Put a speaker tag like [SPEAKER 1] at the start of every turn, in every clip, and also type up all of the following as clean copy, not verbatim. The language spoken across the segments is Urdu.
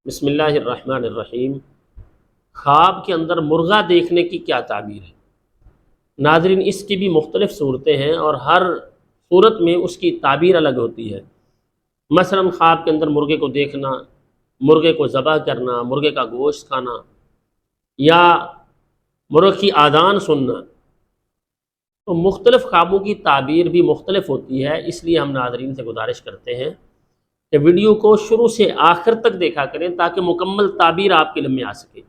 [SPEAKER 1] بسم اللہ الرحمن الرحیم۔ خواب کے اندر مرغا دیکھنے کی کیا تعبیر ہے؟ ناظرین، اس کی بھی مختلف صورتیں ہیں اور ہر صورت میں اس کی تعبیر الگ ہوتی ہے۔ مثلا خواب کے اندر مرغے کو دیکھنا، مرغے کو ذبح کرنا، مرغے کا گوشت کھانا یا مرغ کی آذان سننا، تو مختلف خوابوں کی تعبیر بھی مختلف ہوتی ہے۔ اس لیے ہم ناظرین سے گزارش کرتے ہیں کہ ویڈیو کو شروع سے آخر تک دیکھا کریں تاکہ مکمل تعبیر آپ کے علم میں آ سکے۔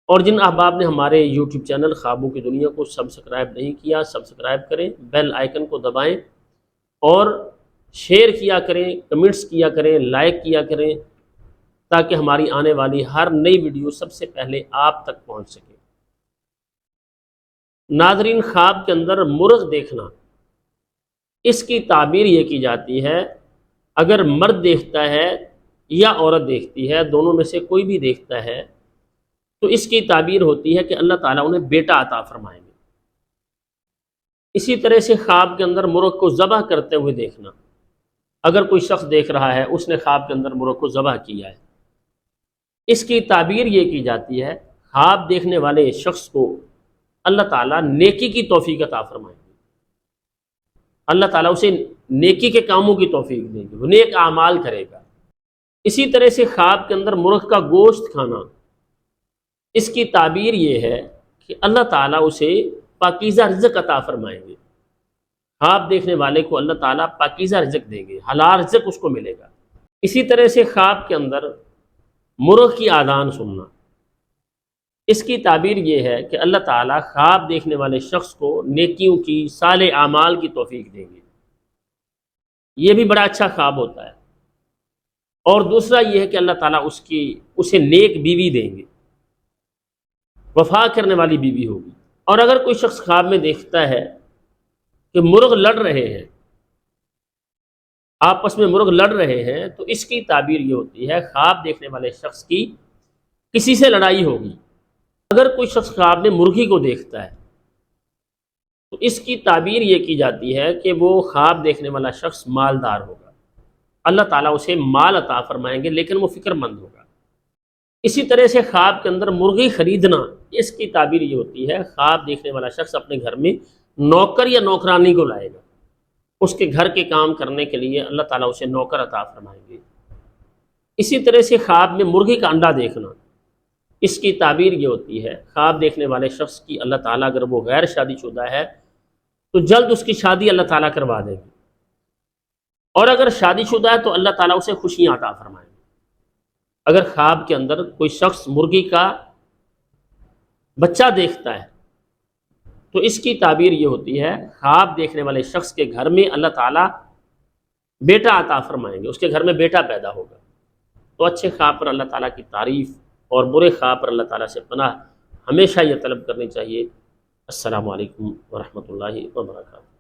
[SPEAKER 1] اور جن احباب نے ہمارے یوٹیوب چینل خوابوں کی دنیا کو سبسکرائب نہیں کیا، سبسکرائب کریں، بیل آئیکن کو دبائیں اور شیئر کیا کریں، کمنٹس کیا کریں، لائک کیا کریں تاکہ ہماری آنے والی ہر نئی ویڈیو سب سے پہلے آپ تک پہنچ سکے۔ ناظرین، خواب کے اندر مرغ دیکھنا، اس کی تعبیر یہ کی جاتی ہے، اگر مرد دیکھتا ہے یا عورت دیکھتی ہے، دونوں میں سے کوئی بھی دیکھتا ہے، تو اس کی تعبیر ہوتی ہے کہ اللہ تعالیٰ انہیں بیٹا عطا فرمائیں گے۔ اسی طرح سے خواب کے اندر مرغ کو ذبح کرتے ہوئے دیکھنا، اگر کوئی شخص دیکھ رہا ہے، اس نے خواب کے اندر مرغ کو ذبح کیا ہے، اس کی تعبیر یہ کی جاتی ہے، خواب دیکھنے والے شخص کو اللہ تعالیٰ نیکی کی توفیق عطا فرمائیں گے، اللہ تعالیٰ اسے نیکی کے کاموں کی توفیق دیں گے، وہ نیک اعمال کرے گا۔ اسی طرح سے خواب کے اندر مرغ کا گوشت کھانا، اس کی تعبیر یہ ہے کہ اللہ تعالیٰ اسے پاکیزہ رزق عطا فرمائیں گے۔ خواب دیکھنے والے کو اللہ تعالیٰ پاکیزہ رزق دیں گے، حلال رزق اس کو ملے گا۔ اسی طرح سے خواب کے اندر مرغ کی آذان سننا، اس کی تعبیر یہ ہے کہ اللہ تعالیٰ خواب دیکھنے والے شخص کو نیکیوں کی، صالح اعمال کی توفیق دیں گے۔ یہ بھی بڑا اچھا خواب ہوتا ہے۔ اور دوسرا یہ ہے کہ اللہ تعالیٰ اسے نیک بیوی دیں گے، وفا کرنے والی بیوی ہوگی۔ اور اگر کوئی شخص خواب میں دیکھتا ہے کہ مرغ لڑ رہے ہیں، آپس میں مرغ لڑ رہے ہیں، تو اس کی تعبیر یہ ہوتی ہے، خواب دیکھنے والے شخص کی کسی سے لڑائی ہوگی۔ اگر کوئی شخص خواب میں مرغی کو دیکھتا ہے تو اس کی تعبیر یہ کی جاتی ہے کہ وہ خواب دیکھنے والا شخص مالدار ہوگا، اللہ تعالیٰ اسے مال عطا فرمائیں گے، لیکن وہ فکر مند ہوگا۔ اسی طرح سے خواب کے اندر مرغی خریدنا، اس کی تعبیر یہ ہوتی ہے، خواب دیکھنے والا شخص اپنے گھر میں نوکر یا نوکرانی کو لائے گا، اس کے گھر کے کام کرنے کے لیے اللہ تعالیٰ اسے نوکر عطا فرمائیں گے۔ اسی طرح سے خواب میں مرغی کا انڈا دیکھنا، اس کی تعبیر یہ ہوتی ہے، خواب دیکھنے والے شخص کی اللہ تعالیٰ، اگر وہ غیر شادی شدہ ہے تو جلد اس کی شادی اللہ تعالیٰ کروا دے گی، اور اگر شادی شدہ ہے تو اللہ تعالیٰ اسے خوشیاں عطا فرمائیں گے۔ اگر خواب کے اندر کوئی شخص مرغی کا بچہ دیکھتا ہے تو اس کی تعبیر یہ ہوتی ہے، خواب دیکھنے والے شخص کے گھر میں اللہ تعالیٰ بیٹا عطا فرمائیں گے، اس کے گھر میں بیٹا پیدا ہوگا۔ تو اچھے خواب پر اللہ تعالیٰ کی تعریف اور برے خواب پر اللہ تعالیٰ سے پناہ ہمیشہ یہ طلب کرنی چاہیے۔ السلام علیکم ورحمۃ اللہ وبرکاتہ۔